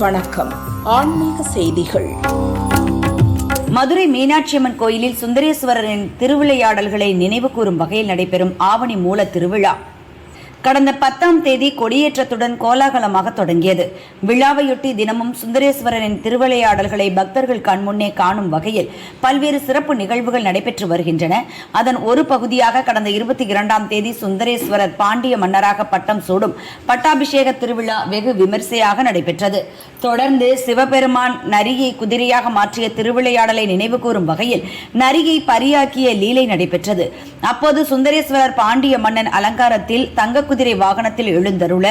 வணக்கம். ஆன்மீக செய்திகள். மதுரை மீனாட்சியம்மன் கோயிலில் சுந்தரேஸ்வரரின் திருவிளையாடல்களை நினைவு கூறும் வகையில் நடைபெறும் ஆவணி மூல திருவிழா கடந்த 10ஆம் தேதி கொடியேற்றத்துடன் கோலாகலமாக தொடங்கியது. விழாவையொட்டி தினமும் சுந்தரேஸ்வரரின் திருவிளையாடல்களை பக்தர்கள் கண்முன்னே காணும் வகையில் பல்வேறு சிறப்பு நிகழ்வுகள் நடைபெற்று வருகின்றன. அதன் ஒரு பகுதியாக கடந்த 22ஆம் தேதி சுந்தரேஸ்வரர் பாண்டிய மன்னராக பட்டம் சூடும் பட்டாபிஷேக திருவிழா வெகு விமர்சையாக நடைபெற்றது. தொடர்ந்து சிவபெருமான் நரியை குதிரையாக மாற்றிய திருவிளையாடலை நினைவு கூறும் வகையில் நரியை பரியாக்கிய லீலை நடைபெற்றது. அப்போது சுந்தரேஸ்வரர் பாண்டிய மன்னன் அலங்காரத்தில் தங்க குதிரை வாகனத்தில் எழுந்தருள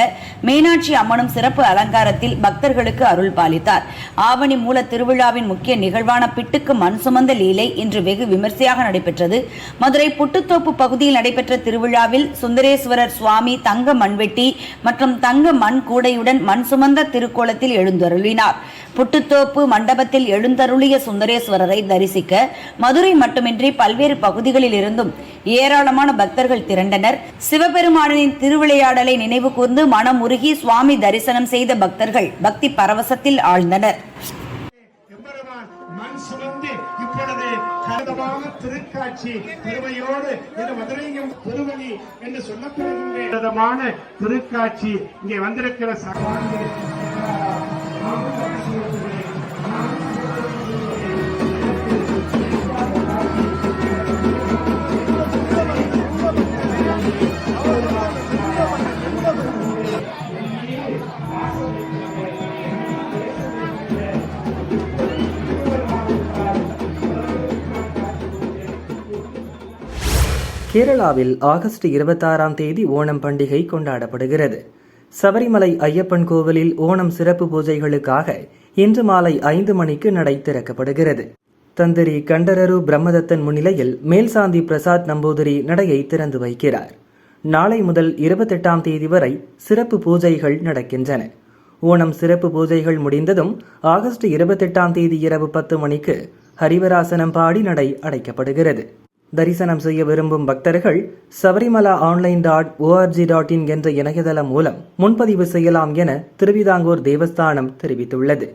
மீனாட்சி அம்மனும் சிறப்பு அலங்காரத்தில் பக்தர்களுக்கு அருள் பாலித்தார். ஆவணி மூல திருவிழாவின் முக்கிய நிகழ்வான பிட்டுக்கு மண் சுமந்த லீலை இன்று வெகு விமர்சையாக நடைபெற்றது. மதுரை புட்டுத்தோப்பு பகுதியில் நடைபெற்ற திருவிழாவில் சுந்தரேஸ்வரர் சுவாமி தங்க மண்வெட்டி மற்றும் தங்க மண் கூடையுடன் மண் சுமந்த திருக்கோலத்தில் எழுந்தருளினார். புட்டுத்தோப்பு மண்டபத்தில் எழுந்தருளிய சுந்தரேஸ்வரரை தரிசிக்க மதுரை மட்டுமின்றி பல்வேறு பகுதிகளில் இருந்தும் ஏராளமான பக்தர்கள் திரண்டனர். சிவபெருமானின் திருவிளையாடலை நினைவு கூர்ந்து மனமுருகி சுவாமி தரிசனம் செய்த பக்தர்கள் பக்தி பரவசத்தில் ஆழ்ந்தனர். திருக்காட்சி பெருமையோடு இந்த மதுரையும் திருவழி என்று சொல்லப்படுகின்ற திருக்காட்சி இங்கே வந்திருக்கிற கேரளாவில் ஆகஸ்ட் 26ஆம் தேதி ஓணம் பண்டிகை கொண்டாடப்படுகிறது. சபரிமலை ஐயப்பன் கோவிலில் ஓணம் சிறப்பு பூஜைகளுக்காக இன்று மாலை 5 மணிக்கு நடை திறக்கப்படுகிறது. தந்திரி கண்டரரு பிரம்மதத்தன் முன்னிலையில் மேல்சாந்தி பிரசாத் நம்பூதிரி நடையை திறந்து வைக்கிறார். நாளை முதல் 28ஆம் தேதி வரை சிறப்பு பூஜைகள் நடக்கின்றன. ஓணம் சிறப்பு பூஜைகள் முடிந்ததும் ஆகஸ்ட் 28ஆம் தேதி இரவு 10 மணிக்கு ஹரிவராசனம் பாடி நடை அடைக்கப்படுகிறது. தரிசனம் செய்ய விரும்பும் பக்தர்கள் சபரிமலா online.org.in என்ற இணையதளம் மூலம் முன்பதிவு செய்யலாம் என திருவிதாங்கூர் தேவஸ்தானம் தெரிவித்துள்ளது.